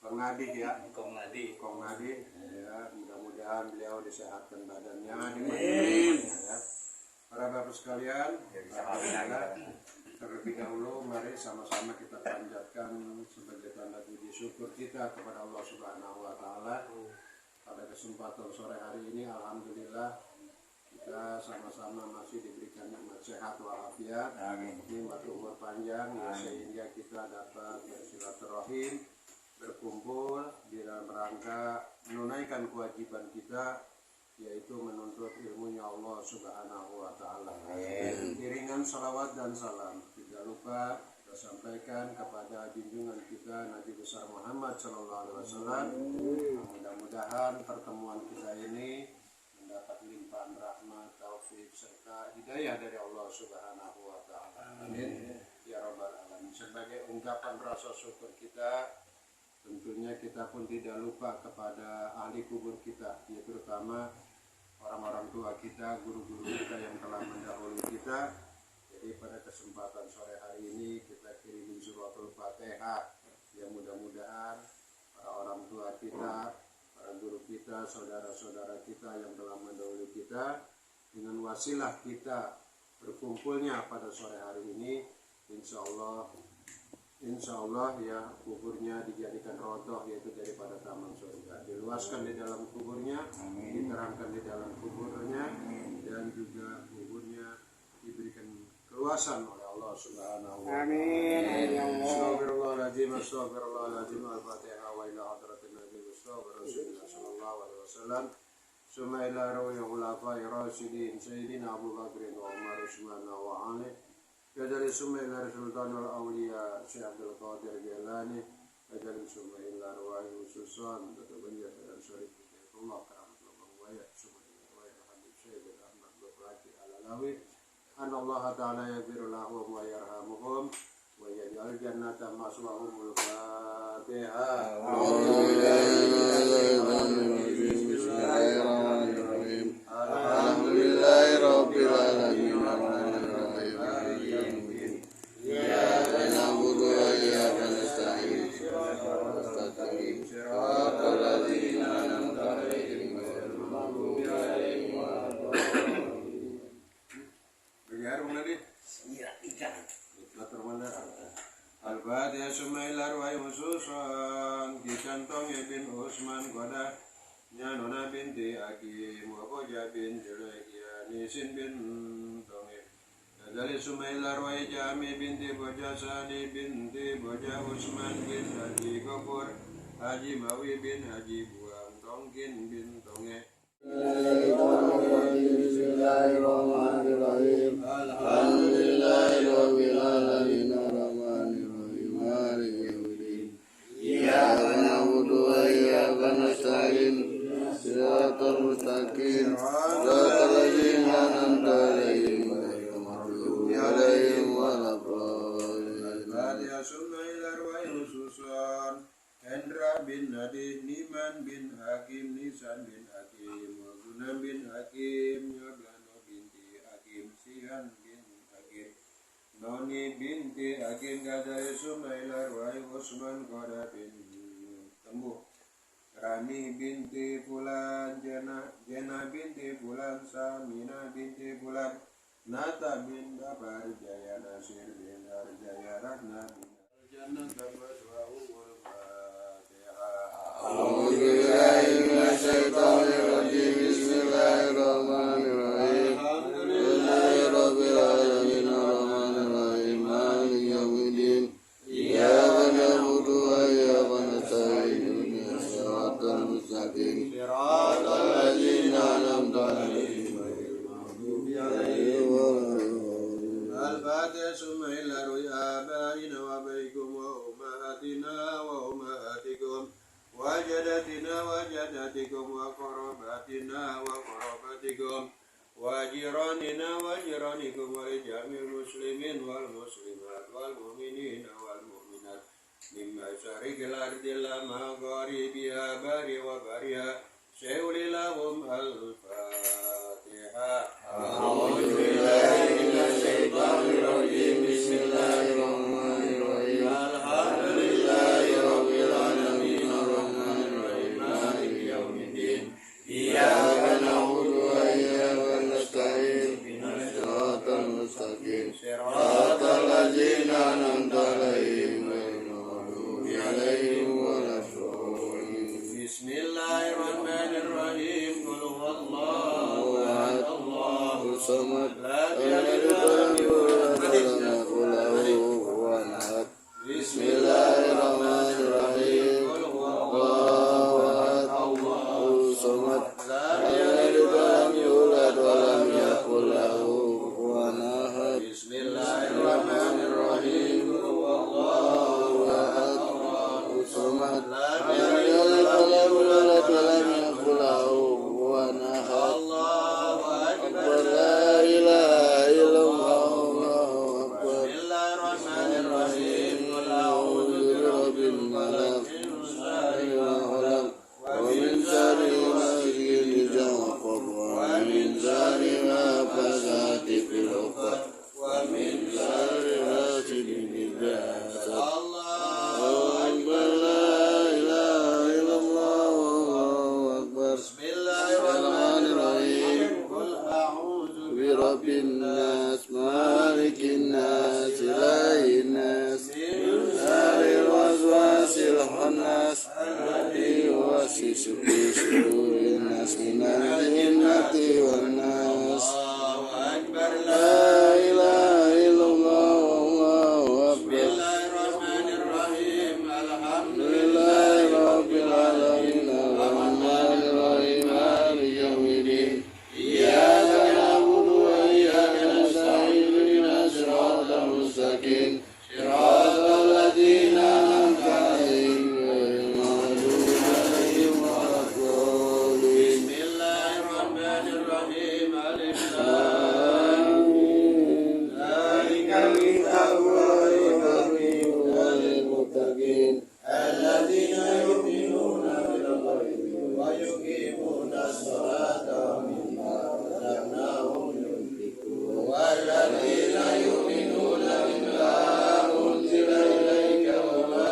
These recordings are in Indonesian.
Kong Nadi ya. Kong Nadi Ya, mudah-mudahan beliau disehatkan badannya, dimudahkan ya. Para Bapak sekalian, terlebih dahulu mari sama-sama kita panjatkan sebagai tanda puji syukur kita kepada Allah Subhanahu wa taala. Pada kesempatan sore hari ini alhamdulillah kita sama-sama masih diberikan nikmat sehat walafiat. Nikmat umur panjang ya, sehingga kita dapat bersilaturahim, berkumpul di dalam rangka menunaikan kewajiban kita, yaitu menuntut ilmunya Allah Subhanahu wa taala. Iringan salawat dan salam tidak lupa kita sampaikan kepada junjungan kita Nabi besar Muhammad sallallahu alaihi wasallam. Mudah-mudahan pertemuan kita ini mendapat limpahan rahmat, taufik serta hidayah dari Allah Subhanahu wa taala. Amin ya rabbal alamin. Sebagai ungkapan rasa syukur kita, tentunya kita pun tidak lupa kepada ahli kubur kita, yaitu terutama orang-orang tua kita, guru-guru kita yang telah mendahului kita. Jadi pada kesempatan sore hari ini kita kirimin suratul Fatihah yang mudah-mudahan para orang tua kita, para guru kita, saudara-saudara kita yang telah mendahului kita, dengan wasilah kita berkumpulnya pada sore hari ini, insya Allah ya, kuburnya dijadikan rodoh, yaitu daripada taman surga, diluaskan di dalam kuburnya, diterangkan di dalam kuburnya, dan juga kuburnya diberikan keluasan oleh Allah Subhanahu wa taala. Amin. Astagfirullahaladzim, astagfirullahaladzim. Al-Fatihah wa ila hadratin Nabi Mustafa Rasulullah sallallahu alaihi wasallam. Summa ila ruhi khulafai rasyidin sayyidina Abu Bakr wa Umar Utsman wa Ali. Kadzalik summa ila Sultanul Auliya Syekh Abdul Qadir Jailani. Kadzalik summa ila ruhi khususan Tatabiyah dan Syarif Allah karahmatullah wa ya summa ila ruhi Habib Syekh Ahmad Baqi Al-Alawi. An Allah Ta'ala yaghfir lahum wa yarhamuhum wa yaj'al jannata maswahumul Fatihah. Bismillahirrahmanirrahim. Alhamdulillahirabbil alamin. Al-Fatihah summa ila ruhi khususan Kisantong bin Utsman Qadah Nyanona binti Hakim wa Koja binti Rekia Nisin bin Tongib Dari summa ila ruhi Jami binti Boja Sani binti Boja Utsman bin Haji Gopur Haji Mawi bin Haji Buang Tongkin bin Tonge. Bismillahirrahmanirrahim. Alhamdulillahirabbil alamin. Arrahmanirrahim. Maliki yaumiddin. Iyyaka na'budu wa iyyaka nasta'in. Shiratal mustaqim. Shiratal ladzina an'amta 'alaihim ghairil maghdubi 'alaihim waladdallin. Al-Fatihah summa ila ruhi khususan Hendra bin Nadi, Niman bin Hakim, Nisan bin Hakim, Waguna bin Hakim, Nyoblano binti Hakim, Sihan bin Hakim, Noni binti Hakim, Gadai Sumailar, Wahai Usman Koda bin Tembuh, Rani binti Fulan, Jena binti Fulan, Samina binti Fulan, Nata bin Dabar Jaya, Nasir bin Arjaya, Rahna bin Al-Jannah, Tabaswahu, A'udzubillahi minasyaitonir rajim. Bismillahirrahmanirrahim. Alhamdulillahirabbil alamin. Arrahmanir rahim. Maliki yaumiddin. Iyyaka na'budu wa iyyaka nasta'in. Ihdinas siratal mustaqim. Shiratal ladzina an'amta 'alaihim ghairil maghdubi 'alaihim waladdallin. Al-Fatihah summa ila ruhi abaina wa abaikum wa ummahatina wa ummahatikum wajadatina wajadatikum wa qarabatina wa qarabatikum wa jiranina wa jiranikum wa jamil muslimin wal muslimat wal mu'minin wal mu'minat mimma syarikil ardil magharibiha bari wa bariha syai'ulilahum al-Fatihah. A'udzu billahi minasyaitonir rajim. Bismillahirrahmanirrahim. Alhamdulillahirabbil alamin. Siratal ladzina an'amta 'alaihim ghairil maghdubi 'alaihim waladdallin. Bismillahirrahmanirrahim. Qul huwallahu ahad, Allahus samad, lam yalid wa lam yulad wa lam yakul lahu kufuwan ahad. Bismillahirrahmanirrahim. Qul huwallahu ahad, Allahus samad, lam yalid wa lam yulad wa lam yakul lahu kufuwan ahad. Bismillahirrahmanirrahim. Qul huwallahu ahad, Allahus samad, lam yalid wa lam yulad wa lam yakul lahu kufuwan ahad. Allahu akbar. La ilaha illallah. Allahu akbar. Bismillahirrahmanirrahim. Qul a'udzu birabbil falaq, min syarri ma khalaq, wa min syarri ghasiqin idza waqab, wa min syarri nafasati fil 'uqad, wa min syarri hasidin idza hasad. Allahu akbar. La ilaha illallah. Allahu akbar. Bismillahirrahmanirrahim. Qul a'udzu birabbin nas, malikin nas, ilahin nas, min syarril waswasil khannas, alladzi yuwaswisu fi sudurin nas, minal jinnati wan nas. Allahu akbar. La ilaha illallah. Allahu akbar. Bismillahirrahmanirrahim. Alhamdulillahi rabbil alamin, arrahmanir rahim, maliki yaumiddin. Iyyaka na'budu wa iyyaka nasta'in, ihdinas siratal mustaqim, siratal ladzina an'amta 'alaihim ghairil maghdubi 'alaihim waladdallin. Bismillahirrahmanirrahim. Alif lam mim. Dzalikal kitabu la raiba fihi hudan lil muttaqin, alladzina yu'minuna bil ghaibi wa yuqimuna as-salata wa mimma razaqnahum yunfiqun, walladzina yu'minuna bima unzila ilayka wa ma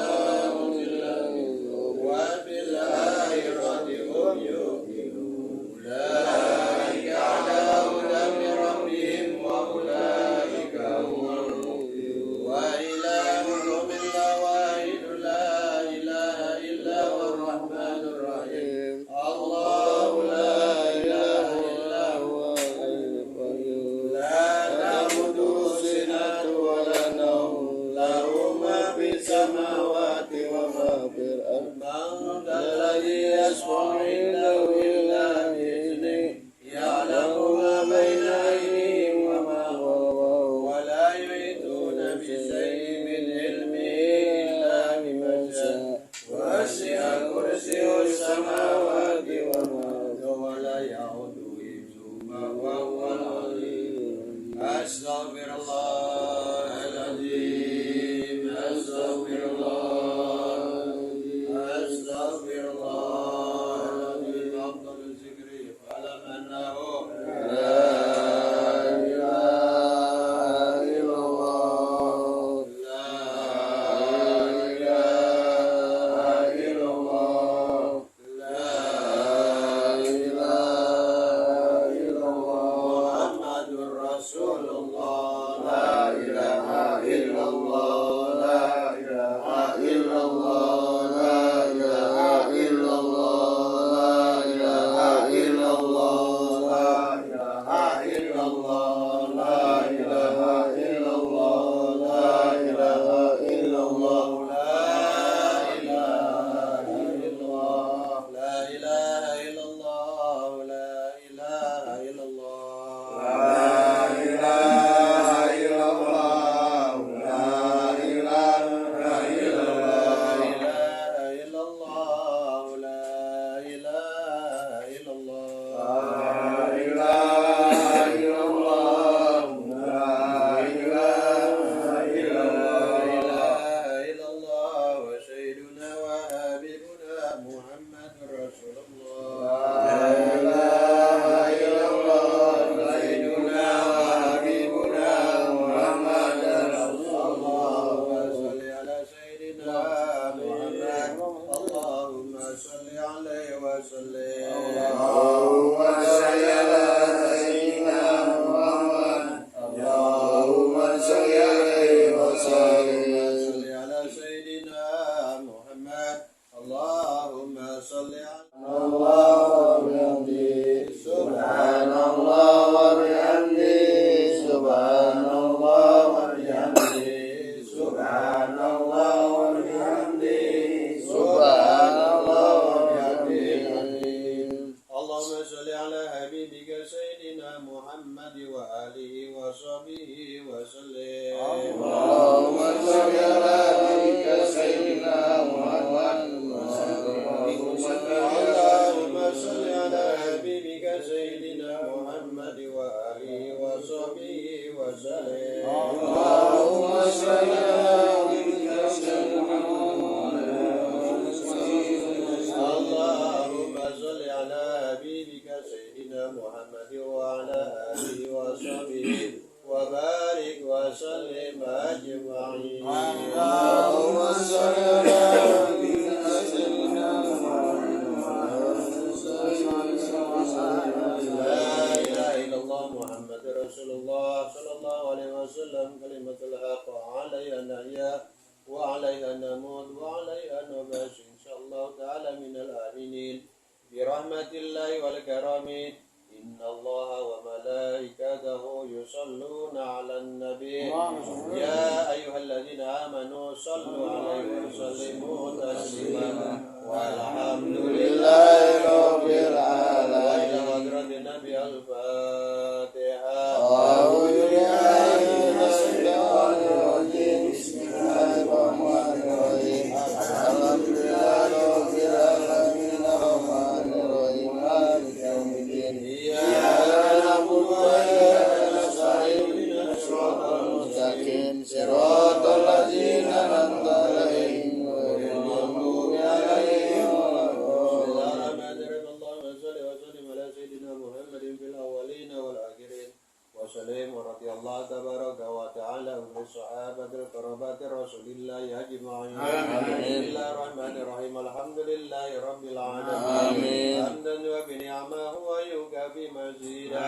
unzila min qablika wa bil akhirati hum yuqinun. Ulaika 'ala hudan min rabbihim wa ulaika humul muflihun. Wa ilahukum illahun la ilaha illa huwar rahmanur rahim. Allahu la ilaha illa huwal hayyul qayyum. La ta'khudhuhu sinatun wa la nawm, lahu ma fis samawati wa ma fil ardh. Man dhalladhi yashfa'u 'indahu illa bi'idhnihi, ya'lamu ma bayna aydihim wa ma khalfahum, wa la yuhituna bi shay'in min ilmihi illa bima sha'a. Wasi'a kursiyyuhu as-samawati wal arda wa la ya'uduhu hifdhuhuma wa huwal 'aliyyul 'azim. Astaghfirullahaladzim. Astaghfirullahaladzim. Astaghfirullahaladzim. Afdalul zikri fa'lam annahu la ilaha illallah. La ilaha illallah. La ilaha illallah. Muhammadur Rasulullah. La ilaha illallah. La ilaha illallah. La ilaha illallah. La ilaha illallah. La ilaha illallah. La ilaha illallah. La ilaha illallah. La ilaha illallah. La ilaha illallah. La ilaha illallah. La ilaha illallah. La وصحبه وسلم. اللهم صل على نبيك سيدنا محمد. اللهم صل على حبيبك سيدنا محمد وآله وصحبه وسلم. اللهم صل على نبيك سيدنا محمد. اللهم صل على حبيبك سيدنا محمد وعلى آله وصحبه وبارك وسلم أجمعين. اللهم صل على نبيك سيدنا محمد. لا إله إلا الله محمد رسول الله صلى الله عليه وسلم كلمة الحق عليها نحيا وعليها نموت وعليها نبعث إن شاء الله تعالى من الآمنين برحمة الله والكرم. إن الله وملائكته يصلون على النبي يا أيها الذين آمنوا صلوا عليه وسلموا تسليما والحمد لله رب العالمين. وإلى حضرة النبي الفاتحة. أعوذ بالله من الشيطان الرجيم. بسم الله الرحمن الرحيم. الحمد لله رب العالمين الرحمن الرحيم مالك يوم الدين. إياك نعبد وإياك نستعين اهدنا الصراط المستقيم صراط الذين أنعمت عليهم غير المغضوب عليهم ولا الضالين. اللهم صل وسلم على سيدنا محمد في الأولين والآخرين وسلم ورضي الله تبارك وتعالى عن الصحابة الكرام رسول الله أجمعين. بسم الله الرحمن الرحيم. الحمد لله رب العالمين حمدا وبنعمه ويكفي مزيدا.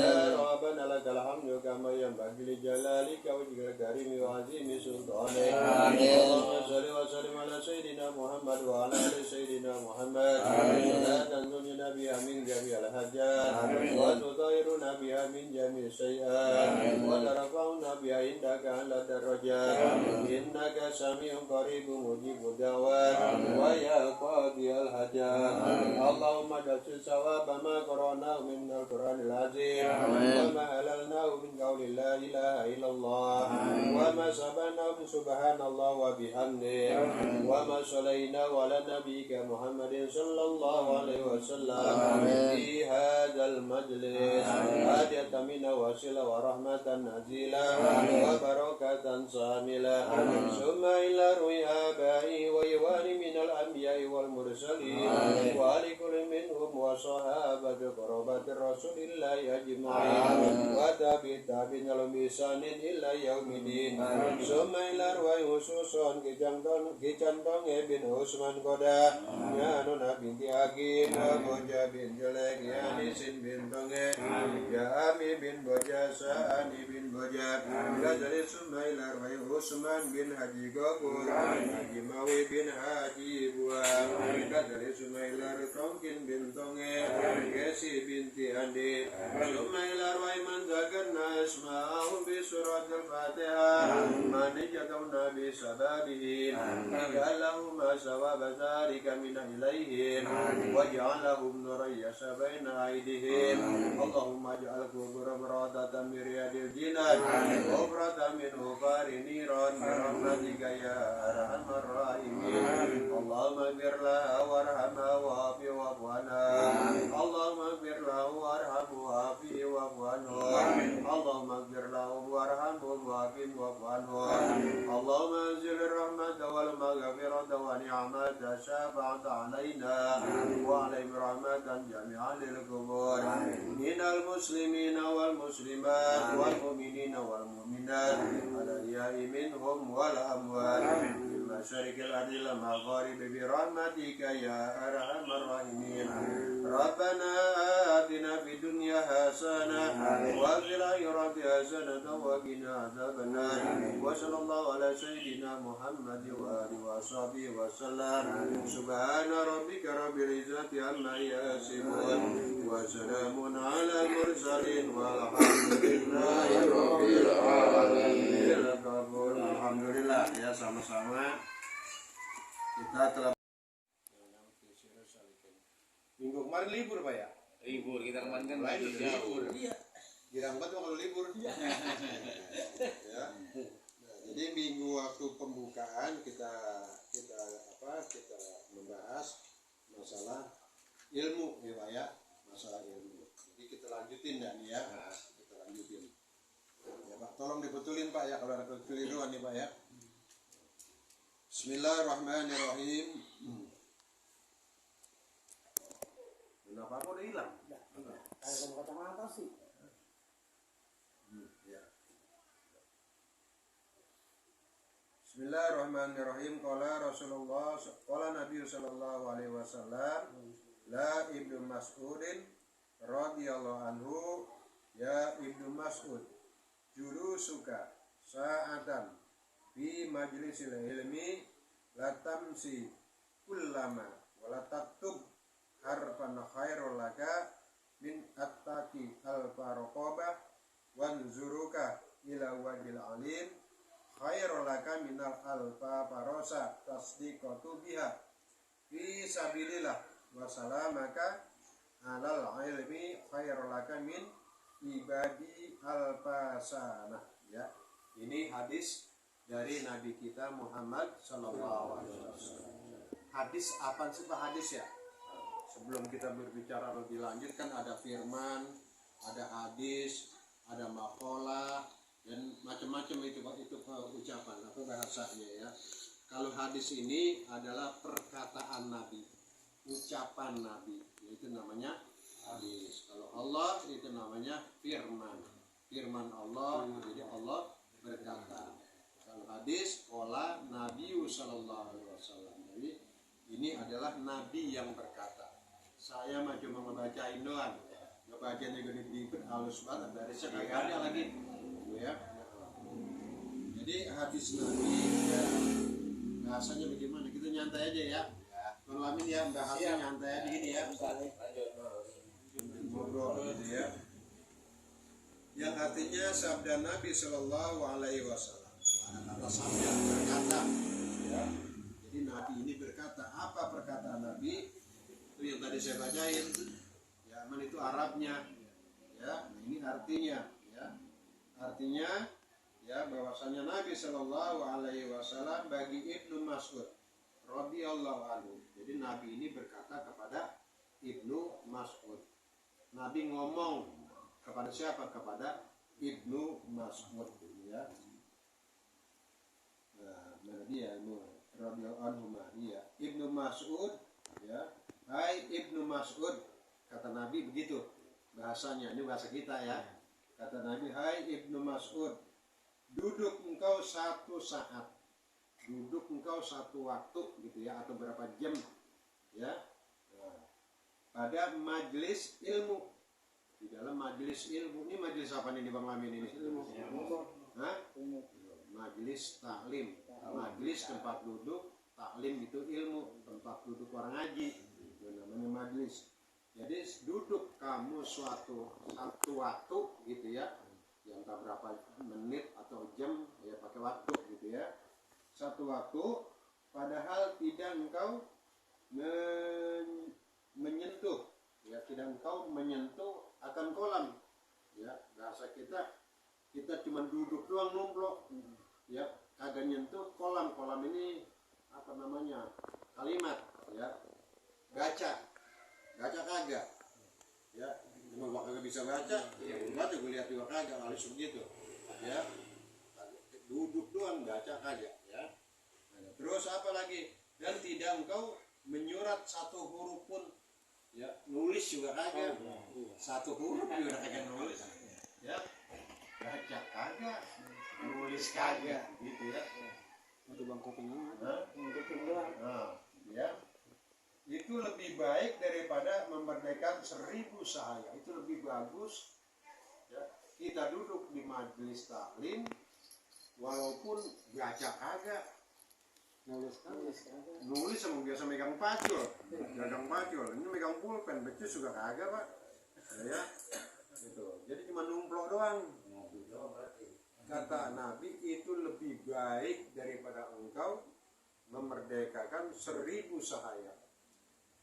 يا ربنا لك الحمد كما ينبغي لجلالك وجهك الكريم وعظيم سلطانك. اللهم صل وسلم على سيدنا محمد وعلى آل سيدنا محمد. لا تنجنا بها من جميع الحاجات وتطهرنا بها من جميع السيئات وترفعنا بها عندك على الدرجات. إنك سميع قريب مجيب الدعوات ويا قاضي الحاجات. اللهم اجعل ثواب ما قرأناه من القرآن العظيم وما أهللناه من قول لا إله إلا الله وما سبحناه من سبحان الله وبحمده وما صلينا على نبيك محمد صلى الله عليه وسلم في هذا المجلس هدية منا وسيلة ورحمة نزيلة وبركة شاملة ثم إلى روي آبائي وإخواني من الأنبياء والمرسلين ولكل منهم وصحابة قرابة رسول الله أجمعين وتابع تابعين لهم بإحسان إلى يوم الدين. ثم إلى روي خصوصا Kicantong bin Usman Koda Nyanuna binti Hakim Boja bin Jelek Yanisin bin Tonge Jami bin Boja Sa'ani bin Boja Gazali Sumailar Wai Usman bin Haji Gopur Haji Mawi bin Haji Buang Gazali Sumailar Tongkin bin Tonge Gesi binti Andi Sumailar Wai Manzakan Nasma'ahum bi surat al-Fatihah Manijatau Nabi Sababihim Ja'alahumma sawaba dhalika min ilayhim Waj'alahum nuran yasabaina aidihim Allahumma ja'al kubura maradatan miriyadil jinan Ubratan min ufari niran Birahmatika ya arhamar rahimin Allahumma birlaha warhamha wa'afi wa'afwana Allahumma birlahu warhamhu wa'afi wa'afwanhu Allahumma birlahu warhamhu wa'afi wa'afwanhu Allahumma anzil rahmata wal maghfirata wa ni'mata syafa'at alaina wa alaihim rahmatan jami'an lil kubur minal muslimina wal muslimat wal mu'minina wal mu'minat al-ahya'i minhum wal amwat fil masyariqil ardi wal magharib bi rahmatika ya arhamar rahimin Rabbana atina fid dunya hasanah wa fil akhirati hasanah wa qina adzabannar wa sallallahu ala sayyidina Muhammad wa alihi wa sahbihi wa sallam subhana rabbika rabbil izzati amma yasifun wa salamun ala mursalin walhamdulillahi rabbil alamin. Alhamdulillah ya, sama-sama kita telah minggu kemarin libur Pak ya? Libur kita kemarin kan libur. iya. Girang banget kalau libur. minggu waktu pembukaan kita membahas masalah ilmu ya Pak ya, masalah ilmu. Jadi kita lanjutin ya nih ya, kita lanjutin. Ya Pak, tolong dibetulin Pak ya kalau ada kekeliruan nih Pak ya. Bismillahirrahmanirrahim. Kenapa kok udah hilang? Kalau kacamata sih. Ya. Bismillahirrahmanirrahim. Qala Nabi sallallahu alaihi wasallam, la Ibnu Mas'udin radhiyallahu anhu, ya Ibnu Mas'ud, julusuka sa'atan fi majlisil ilmi la tamsi kullama wa la taktub harfan khairul laka min attaqi al-farqabah wanzuruka ila wajil alim khairul laka minal alfa parosa tasdiqatu biha fi sabilillah wa salamaka alal ilmi khairul laka min ibadi alfa sanah. Ya, ini hadis dari Nabi kita Muhammad sallallahu alaihi wasallam. Hadis apa sih Pak hadis ya? Sebelum kita berbicara lebih lanjut kan ada firman, ada hadis, ada maqalah dan macam-macam itu ucapan atau bahasanya ya. Kalau hadis ini adalah perkataan Nabi, ucapan Nabi, itu namanya hadis. Kalau Allah itu namanya firman, firman Allah. Jadi Allah berkata. Kalau hadis qala Nabi sallallahu alaihi wasallam. Jadi ini adalah Nabi yang berkata. Saya mah cuma ngebacain doang. Ngebacanya gede-gede halus banget dari sekalian lagi. Ya. Jadi hadis Nabi ya, bahasanya bagaimana? Kita nyantai aja ya. Bang Lamin ya, bahasanya nyantai aja gini ya. Ngobrol gitu ya. Yang artinya sabda Nabi Shallallahu Alaihi Wasallam. Ada kata sabda berkata. Ya. Jadi Nabi ini berkata. Apa perkataan Nabi? Itu yang tadi saya bacain. Ya, man itu Arabnya. Ya, nah ini artinya. Ya. Artinya ya bahwasanya Nabi Shallallahu Alaihi Wasallam bagi Ibnu Mas'ud radhiyallahu anhu. Jadi Nabi ini berkata kepada Ibnu Mas'ud. Nabi ngomong kepada siapa? Kepada Ibnu Mas'ud ya. Nah, mana dia radhiyallahu anhu dia. Ibnu Mas'ud ya. Hai Ibnu Mas'ud, kata Nabi begitu. Bahasanya ini bahasa kita ya. Kata Nabi, hai Ibnu Mas'ud, duduk engkau satu saat, duduk engkau satu waktu gitu ya, atau berapa jam ya, nah, pada majelis ilmu. Di dalam majelis ilmu, ini majelis apa nih di Bang Lamin ini? Hah? Majelis taklim, majelis tempat duduk, taklim itu ilmu, tempat duduk orang ngaji, itu namanya majelis. Jadi duduk kamu satu waktu gitu ya, yang tak berapa menit atau jam ya pakai waktu gitu ya, satu waktu, padahal tidak engkau menyentuh ya, tidak engkau menyentuh akan kolam ya, bahasa kita cuma duduk doang numplok ya, kagak nyentuh kolam ini apa namanya, kalimat ya, baca kagak ya, cuma kagak bisa baca ya, baca gue lihat juga kagak, halus begitu ya, duduk doang baca kagak ya. Nah, terus apa lagi, dan tidak engkau menyurat satu huruf pun ya, nulis juga kagak, satu huruf juga kagak nulis ya, baca kagak, nulis kagak gitu ya. Itu bang kuping doang. Nah, ya. Itu lebih baik daripada memerdekakan 1000 sahaya. Itu lebih bagus ya. Kita duduk di majelis taklim walaupun baca kagak, nulis sama biasa megang pacul, ini megang pulpen, becus juga kagak Pak ya, gitu. Jadi cuma numplok doang. Kata Nabi, itu lebih baik daripada engkau memerdekakan 1000 sahaya.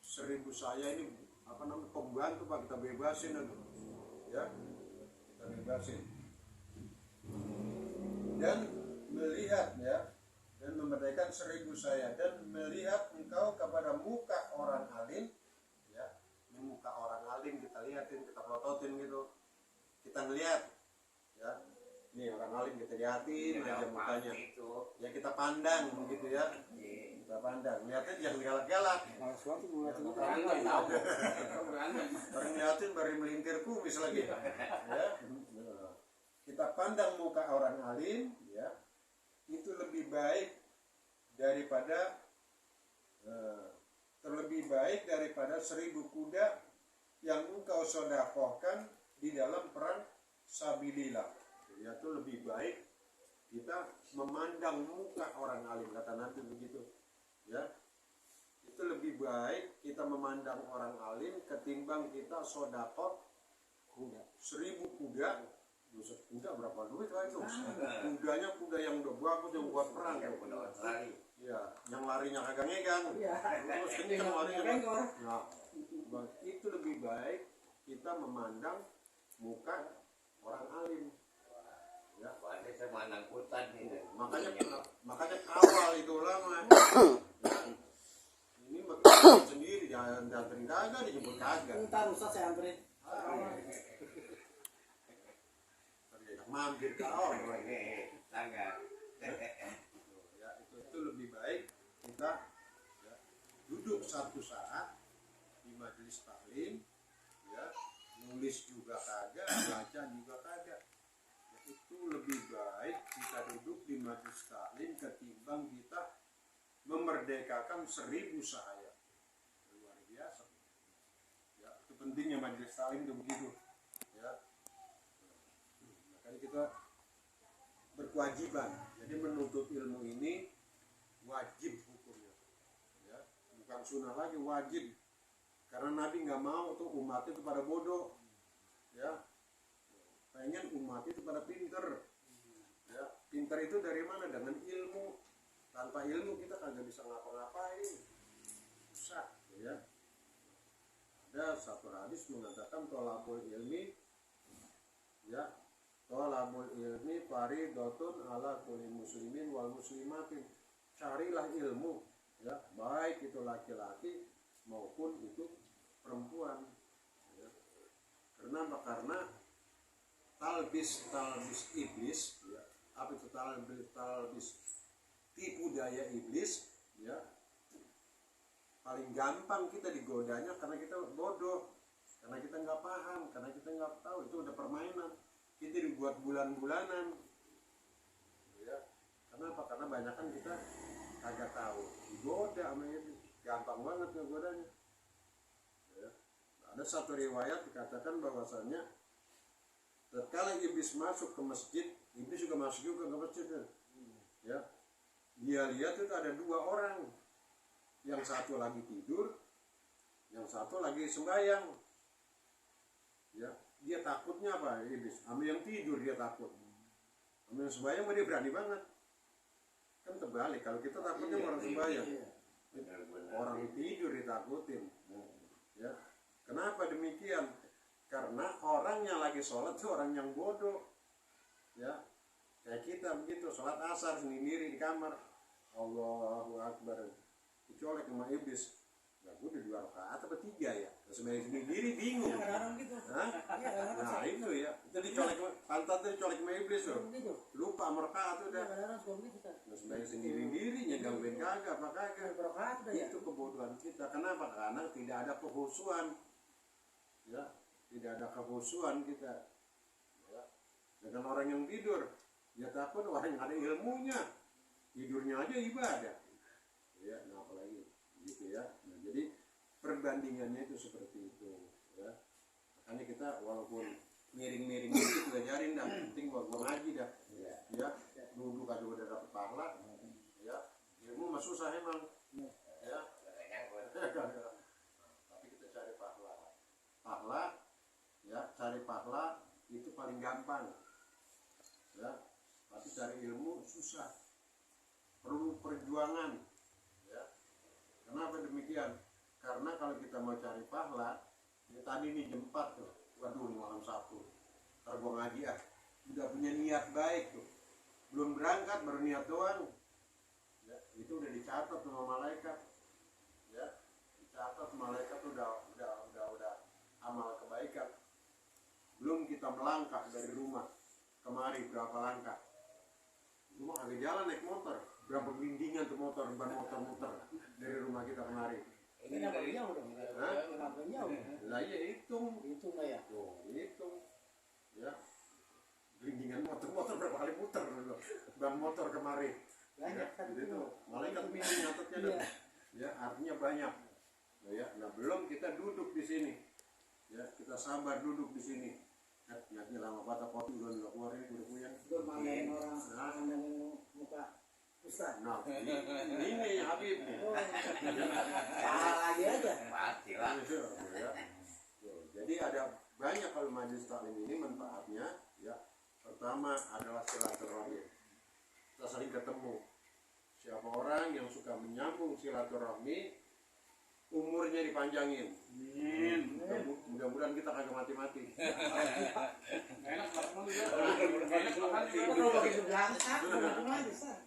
1000 sahaya ini apa namanya, pembantu Pak, kita bebasin ya, kita bebasin. Dan melihat ya, dan memerdekakan 1000 saya, dan melihat engkau kepada muka orang alim ya. Ini muka orang alim kita lihatin, kita pelototin gitu, kita ngeliat ya. Ini orang alim kita lihatin aja mukanya ya, kita pandang gitu ya, kita pandang, lihatnya jangan galak-galak. Malah suatu ngeliatin itu. Orang liatin baru melintir kumis lagi ya. Kita pandang muka orang alim ya, itu lebih baik daripada terlebih baik daripada 1000 kuda yang engkau sedekahkan di dalam perang sabilillah. Ya, itu lebih baik kita memandang muka orang alim, kata Nabi begitu ya. Itu lebih baik kita memandang orang alim ketimbang kita sedekah kuda 1000 kuda. Buset, kuda berapa duit lah itu? Kudanya kuda yang udah bagus, yang buat perang. Iya, yang larinya kagak ngegang. Terus kenceng larinya. Nah, itu lebih baik kita memandang muka orang alim. Ya, makanya kawal itu lama. Ini makan sendiri, jangan dianterin kagak, dijemput kagak. Ntar rusak saya anterin. Mampir kawal ya, itu lebih baik kita ya, duduk satu saat di majelis taklim ya, nulis juga kagak, baca juga kagak ya, itu lebih baik kita duduk di majelis taklim ketimbang kita memerdekakan 1000 sahaya. Luar biasa ya, itu pentingnya majelis taklim itu begitu ya. Makanya kita berkewajiban, jadi menuntut ilmu ini wajib hukumnya ya, bukan sunnah lagi, wajib. Karena Nabi nggak mau tuh umatnya itu pada bodoh ya, pengen umatnya itu pada pinter ya. Pinter itu dari mana? Dengan ilmu. Tanpa ilmu kita kagak bisa ngapa-ngapain, susah ya. Ada satu hadis mengatakan tolabul ilmi ya, tolabul ilmi faridotun ala kulli muslimin wal muslimatin. Carilah ilmu ya, baik itu laki-laki maupun itu perempuan ya. Kenapa? Karena talbis iblis ya. Apa itu talbis? Tipu daya iblis ya. Paling gampang kita digodanya karena kita bodoh, karena kita nggak paham, karena kita nggak tahu. Itu udah permainan, kita dibuat bulan-bulanan ya. Kenapa? Karena banyak kan kita kagak tahu, digoda sama itu, gampang banget ngegodanya ya. Ada satu riwayat dikatakan bahwasanya tatkala iblis masuk ke masjid, iblis juga masuk juga ke masjid ya. Dia lihat itu ada 2 orang, yang satu lagi tidur, yang satu lagi sembahyang ya. Dia takutnya apa iblis? Sama yang tidur dia takut, sama yang sembahyang dia berani banget. Kan terbalik, kalau kita takutnya orang sembahyang, orang tidur ditakutin ya. Kenapa demikian? Karena orang yang lagi sholat itu orang yang bodoh ya. Kayak kita begitu, sholat asar sendiri di kamar, Allahu Akbar, dicolek sama iblis. Nah, gue udah 2 rakaat apa 3 ya? Terus sendiri bingung. Gitu. Nah itu ya, itu dicolek, pantatnya dicolek sama iblis tuh. Lupa sama rakaat udah. Nah, sebenarnya sendiri-dirinya gangguin kagak, apa kagak. Itu kebodohan kita. Kenapa? Karena tidak ada kehusuan. Ya, tidak ada kehusuan kita. Ya. Dengan orang yang tidur, dia takut orang yang ada ilmunya, tidurnya aja ibadah. Ya, nah apalagi gitu ya. Nah, jadi perbandingannya itu seperti itu ya. Makanya kita walaupun miring-miring itu ngajarin dah, penting gua ngaji dah ya. Duduk aja udah dapet pahala ya. Ilmu mah susah emang ya. Tapi kita cari pahala ya, cari pahala itu paling gampang ya. Tapi cari ilmu susah, perlu perjuangan ya. Kenapa demikian? Karena kalau kita mau cari pahala ya, tadi nih jam 4 tuh, waduh malam Sabtu ntar gua ngaji udah punya niat baik tuh, belum berangkat baru niat doang, ya, itu udah dicatat sama malaikat, ya, dicatat malaikat udah amal kebaikan. Belum kita melangkah dari rumah kemari berapa langkah, rumah agak jalan naik motor, berapa bimbingan tuh motor, ban motor muter dari rumah kita kemari. Ini nggak jauh dong. Nggak jauh. Lah iya hitung, Lah ya. tuh hitung, ya, bimbingan motor berapa kali muter dulu, ban motor kemari. Banyak Ya, kan itu malaikat ini nyatetnya dah. Ya, artinya banyak. Ya, nah belum kita duduk di sini. Ya, kita sabar duduk di sini. Nyatnya lama banget potong dulu nggak keluar ini udah puyeng. Gue mandangin orang, mandangin muka Ustaz. Nah, ini Habib nih. Salah lagi aja. Ya. Jadi ada banyak kalau majelis taklim ini manfaatnya. Ya, pertama adalah silaturahmi. Kita saling ketemu. Siapa orang yang suka menyambung silaturahmi, umurnya dipanjangin. Mudah-mudahan kita kagak mati-mati. Enak kalau bagi sebelah gimana Ustaz?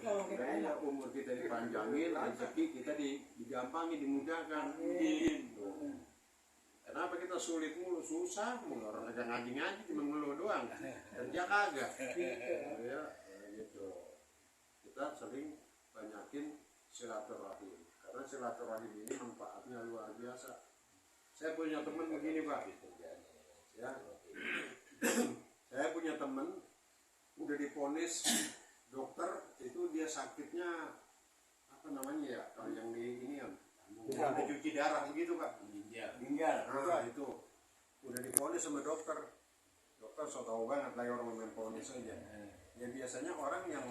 Kalau kita Jadi enak. umur kita dipanjangin, rezeki kita digampangin, dimudahkan. Tuh. Kenapa kita sulit mulu, susah mulu, orang kagak ngaji cuma ngeluh doang, kerja kagak. Ya, gitu. Kita sering banyakin silaturahim, karena silaturahim ini manfaatnya luar biasa. Saya punya teman begini Pak, ya. Saya punya teman udah diponis dokter, itu dia sakitnya apa namanya ya, kalau yang di ini kan cuci darah begitu Pak. Tinggal. Nah itu udah diponis sama dokter so tau banget lah orang main ponis aja. Ya biasanya orang yang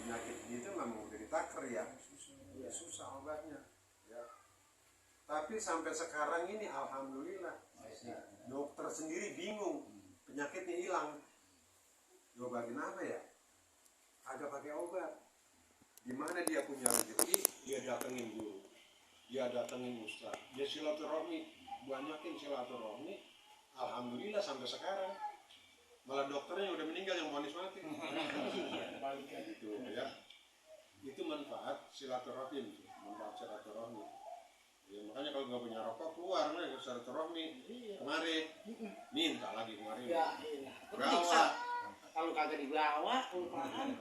penyakit gitu memang udah ditaker ya, susah obatnya ya. Tapi sampai sekarang ini alhamdulillah dokter sendiri bingung, penyakitnya hilang, diobatin apa ya, agak pakai obat. Gimana dia punya rezeki, dia datengin guru, dia datengin ustaz, dia silaturahmi, banyakin silaturahmi, alhamdulillah sampai sekarang. Malah dokternya udah meninggal yang vonis mati. Gitu ya. Itu manfaat silaturahim, manfaat silaturahmi. Ya, makanya kalau nggak punya rokok keluar nih silaturahmi. Kemarin minta lagi kemarin. Ya, Bawa. kalau kagak dibawa, umpahan.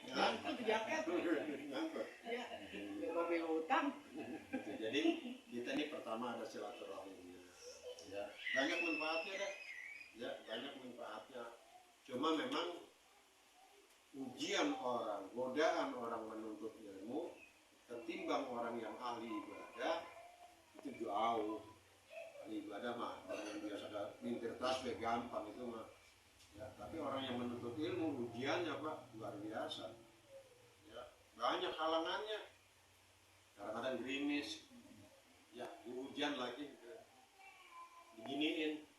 Ngangkut jaket. Ngangkut. Ya, mobil utang. Jadi kita ini pertama ada silaturahim. Ya, banyak manfaatnya dah. Ya, banyak manfaatnya. Cuma memang ujian orang, godaan orang menuntut ilmu ketimbang orang yang ahli ibadah itu jauh. Ahli ibadah mah orang yang biasa mintir tasbih gampang itu mah. Ya, tapi orang yang menuntut ilmu ujiannya Pak luar biasa. Ya, banyak halangannya. Kadang-kadang gerimis. Ya, hujan lagi. Diginiin.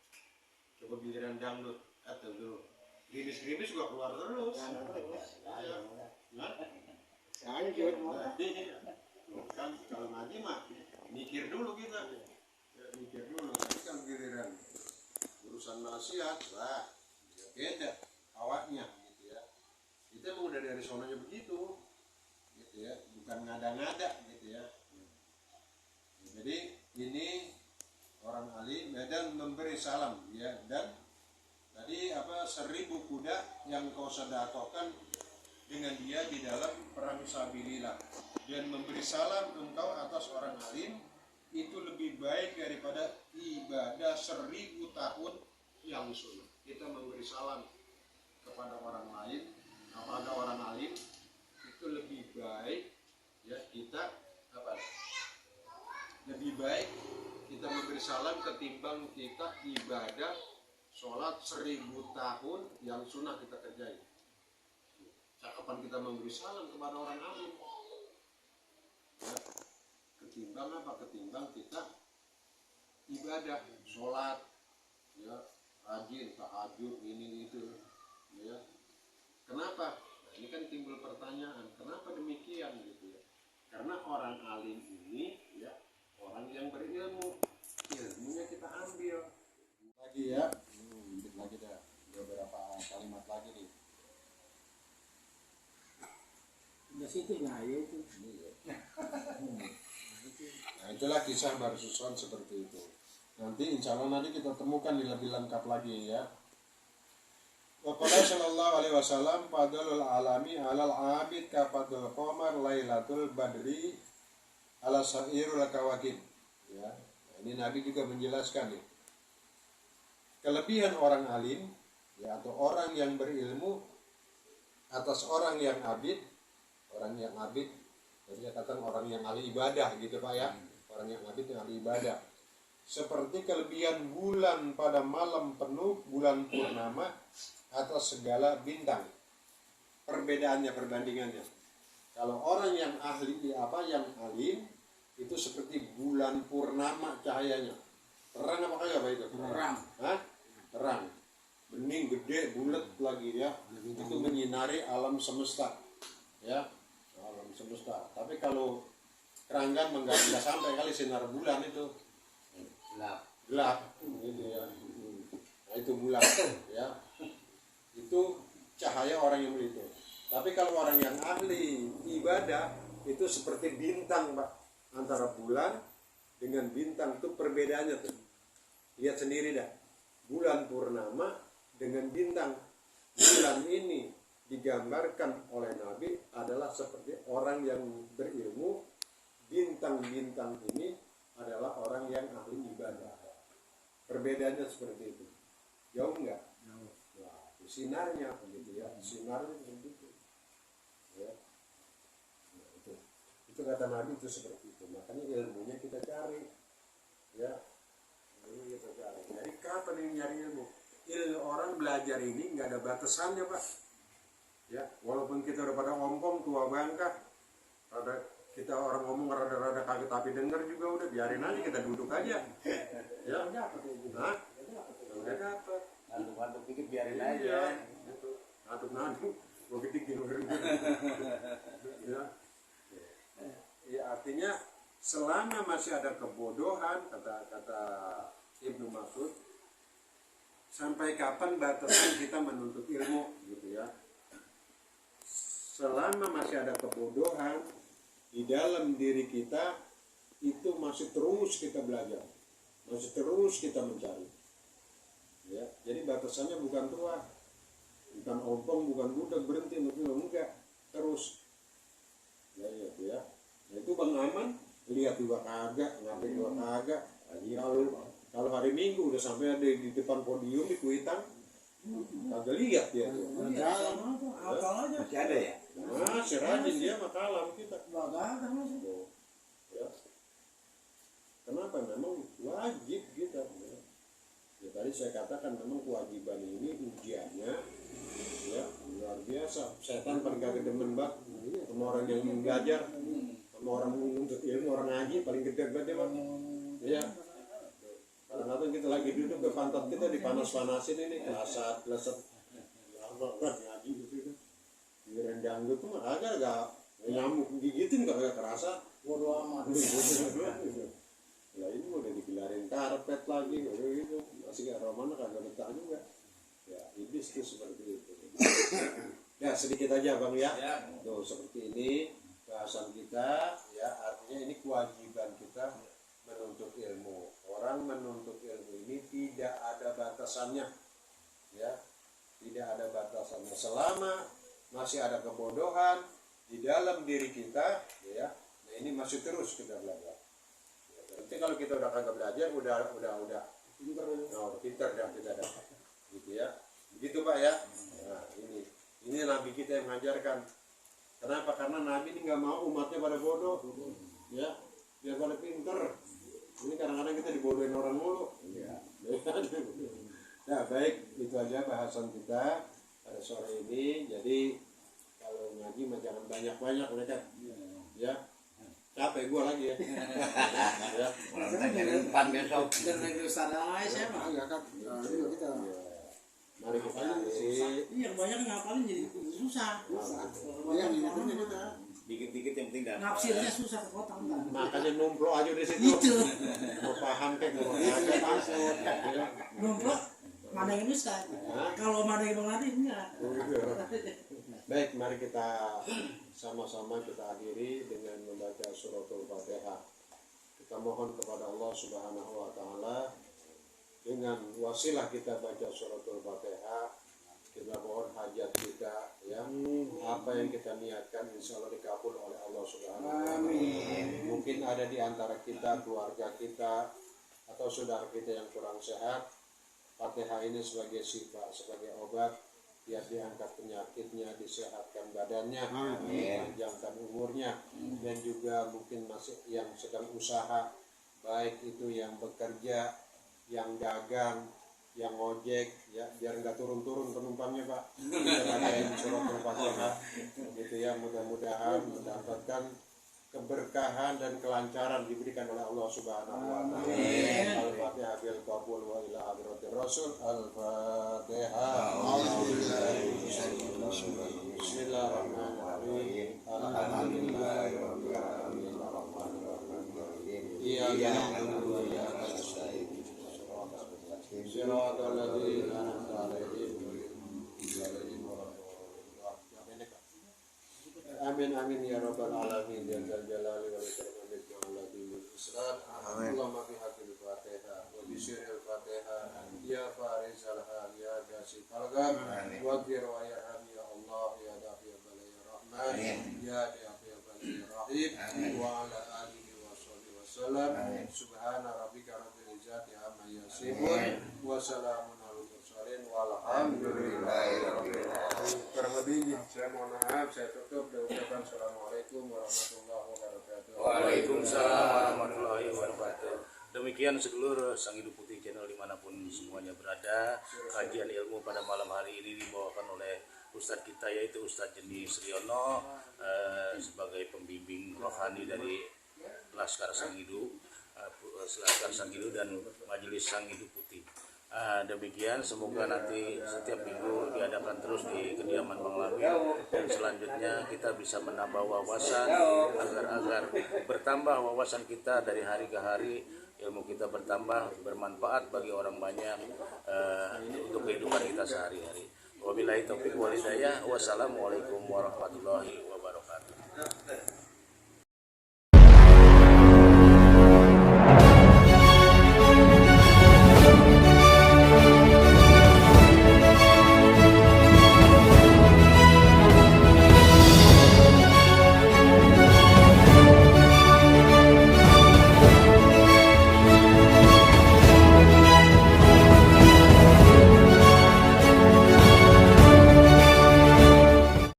Coba giliran dangdut, atau dulu gerimis juga keluar terus. Ya, nah, kan kalau ngaji mah mikir dulu kita, ya, mikir dulu. Tapi kan giliran urusan nasihat, lah ya beda awaknya, gitu ya. Itu emang udah dari sononya begitu, gitu ya, bukan ngada-ngada, gitu ya. Jadi ini orang alim dan memberi salam ya, dan tadi apa 1000 kuda yang kau sedekahkan dengan dia di dalam perang sabilillah dan memberi salam engkau atas orang alim itu lebih baik daripada ibadah 1000 tahun yang sunnah. Kita memberi salam kepada orang lain, kepada orang alim itu lebih baik ya, kita apa lebih baik kita memberi salam ketimbang kita ibadah sholat 1000 tahun yang sunnah kita kerjain. Kapan kita memberi salam kepada orang alim? Ya, ketimbang apa? Ketimbang kita ibadah sholat, ya, rajin, tahajud, ini itu, ya. Kenapa? Nah, ini kan timbul pertanyaan, kenapa demikian gitu ya? Karena orang alim ini, ya, orang yang berilmu, ilmunya kita ambil lagi ya, lagi dah beberapa kali situ nah ya itu. Nah itulah kisah Barsuswan seperti itu. Nanti insya Allah nanti kita temukan lebih lengkap lagi ya. Waqala sallallahu alaihi wasallam fadlul alami alal abid ka fadlul qamar lailatul badri ala sairul kawakib. Ya. Nah, ini Nabi juga menjelaskan nih. Kelebihan orang alim ya atau orang yang berilmu atas orang yang abid, jadi katakan orang yang ahli ibadah gitu Pak ya. Orang yang abid yang ahli ibadah. Seperti kelebihan bulan pada malam penuh bulan purnama atas segala bintang. Perbedaannya, perbandingannya. Kalau orang yang ahli yang alim itu seperti bulan purnama cahayanya. Terang apa kagak Pak itu? Terang. Hah? Terang. Bening gede bulat lagi ya. Itu menyinari alam semesta. Ya, alam semesta. Tapi kalau keranggan enggak sampai kali sinar bulan itu. Gelap gitu ya. Nah itu bulan ya. Itu cahaya orang yang begitu. Tapi kalau orang yang ahli ibadah itu seperti bintang Pak. Antara bulan dengan bintang itu perbedaannya tuh. Lihat sendiri dah. Bulan purnama dengan bintang. Bulan ini digambarkan oleh Nabi adalah seperti orang yang berilmu. Bintang-bintang ini adalah orang yang ahli ibadah. Perbedaannya seperti itu. Jauh enggak? Jauh. Nah, sinarnya begitu ya. Sinarnya begitu. Ya. Nah, itu kata Nabi itu seperti itu. Makanya ilmunya kita cari. Ya. Ilmu kita cari. Jadi kapan ini nyari ilmu? Orang belajar ini enggak ada batasannya, Pak. Ya, walaupun kita udah pada ompong tua bangka, kita orang ngomong rada-rada kaget tapi denger juga udah biarin aja kita duduk aja ya udah dapat ngantuk dikit biarin aja ngantuk gue dikit ya artinya selama masih ada kebodohan kata Ibnu Mas'ud sampai kapan batasan kita menuntut ilmu gitu ya selama masih ada kebodohan di dalam diri kita itu masih terus kita belajar, masih terus kita mencari. Ya, jadi batasannya bukan tua, bukan ompong, bukan budak berhenti, enggak, terus. Ya, ya. Nah, itu Bang Aman lihat juga kagak, ngerti juga kagak. Kalau hari Minggu udah sampai ada di depan podium di Kuitang, kagak lihat dia tuh. Masih ada ya? Masih rajin dia makalam kita. Ya. Kenapa? Memang wajib kita. Ya tadi saya katakan memang kewajiban ini ujiannya ya luar biasa. Setan paling gak demen banget sama orang yang belajar, sama orang menuntut ilmu, orang ngaji paling gede banget ya Pak. Ya. Kadang-kadang kita lagi duduk ke pantat kita dipanas-panasin ini kelasat ngaji gitu. Giliran dangdut tuh mah agak nyamuk gigitin kagak kerasa. Bodo amat. Ya ini udah dipilarin karpet lagi gitu. Masih gak romana kagak betah juga. Ya iblis tuh seperti itu. Ya sedikit aja Bang ya. Tuh seperti ini bahasan kita ya artinya ini kewajiban kita menuntut ilmu. Orang menuntut ilmu ini tidak ada batasannya. Ya. Tidak ada batasannya selama masih ada kebodohan di dalam diri kita ya. Nah ini masih terus kita belajar. Ya, berarti kalau kita udah kagak belajar udah pintar dah kita dapat. Gitu ya. Begitu Pak ya. Nah, ini Nabi kita yang mengajarkan. Kenapa? Karena Nabi ini nggak mau umatnya pada bodoh. Ya, biar pada pintar. Ini kadang-kadang kita dibodohin orang mulu. Ya. Nah, baik, itu aja bahasan kita pada sore ini. Jadi kalau ngaji mah jangan banyak-banyak mereka. Ya. Capek gua lagi ya. Ya. Depan besok. Dan negeri sana saya mah. Enggak kan. Kita. Mari kita Iya, banyak ngapalin jadi susah. yang ini kita. Dikit-dikit yang penting dapat. Nafsirnya susah kepotong kan. Makanya numplo aja di situ. Itu. Mau paham kayak mau aja maksud. Numpuk mana yang bisa? Kalau mana yang mengerti enggak. Baik, mari kita sama-sama kita akhiri dengan membaca suratul Fatihah. Kita mohon kepada Allah Subhanahu wa taala dengan wasilah kita baca suratul Fatihah, kita mohon hajat kita yang apa yang kita niatkan insya Allah dikabul oleh Allah Subhanahu wa taala. Mungkin ada di antara kita, keluarga kita atau saudara kita yang kurang sehat, Fatihah ini sebagai syifa, sebagai obat, biar diangkat penyakitnya, disehatkan badannya, dipanjangkan umurnya, dan juga mungkin masih yang sedang usaha, baik itu yang bekerja, yang dagang, yang ojek, ya biar nggak turun-turun penumpangnya Pak. Kita bacain suratul Fatihah, gitu ya, mudah-mudahan mendapatkan keberkahan dan kelancaran diberikan oleh Allah Subhanahu wa taala. Al-Fatihah bil qabul wa ila hadratir Rasul. Al-Fatihah. Bismillahirrahmanirrahim. Alhamdulillahirabbil alamin. Arrahmanirrahim. Iyyaka na'budu wa iyyaka nasta'in. Shiratal ladzina an'amta 'alaihim ghairil maghdubi 'alaihim. Amin amin ya rabbal alamin ya dzal jalali wal ikram ya Allahul Islam. Allahumma bi haqqil Fatihah wa bi sirril Fatihah ya farizal hal ya jasifal gham wa ghir wa yarham ya Allah ya dafi bala ya rahman ya dafi bala ya rahim wa ala alihi wa sahbihi wasallam. Subhana rabbika rabbil izzati amma yasifun wa salamun alal mursalin walhamdulillahi rabbil alamin. Kurang lebih saya mohon maaf, saya tutup dengan ucapan assalamualaikum warahmatullahi wabarakatuh. Waalaikumsalam warahmatullahi wabarakatuh. Demikian sedulur Sang Hidup Putih Channel dimanapun semuanya berada, kajian ilmu pada malam hari ini dibawakan oleh Ustadz kita yaitu Ustadz Jeni Sriono sebagai pembimbing rohani dari Laskar Sang Hidup, Laskar Sang Hidup dan Majelis Sang Hidup Putih. Demikian, semoga nanti setiap minggu diadakan terus di kediaman Bang Labil, dan selanjutnya kita bisa menambah wawasan agar bertambah wawasan kita dari hari ke hari, ilmu kita bertambah, bermanfaat bagi orang banyak untuk kehidupan kita sehari-hari. Wabillahi taufiq wal hidayah. Wassalamualaikum warahmatullahi wabarakatuh.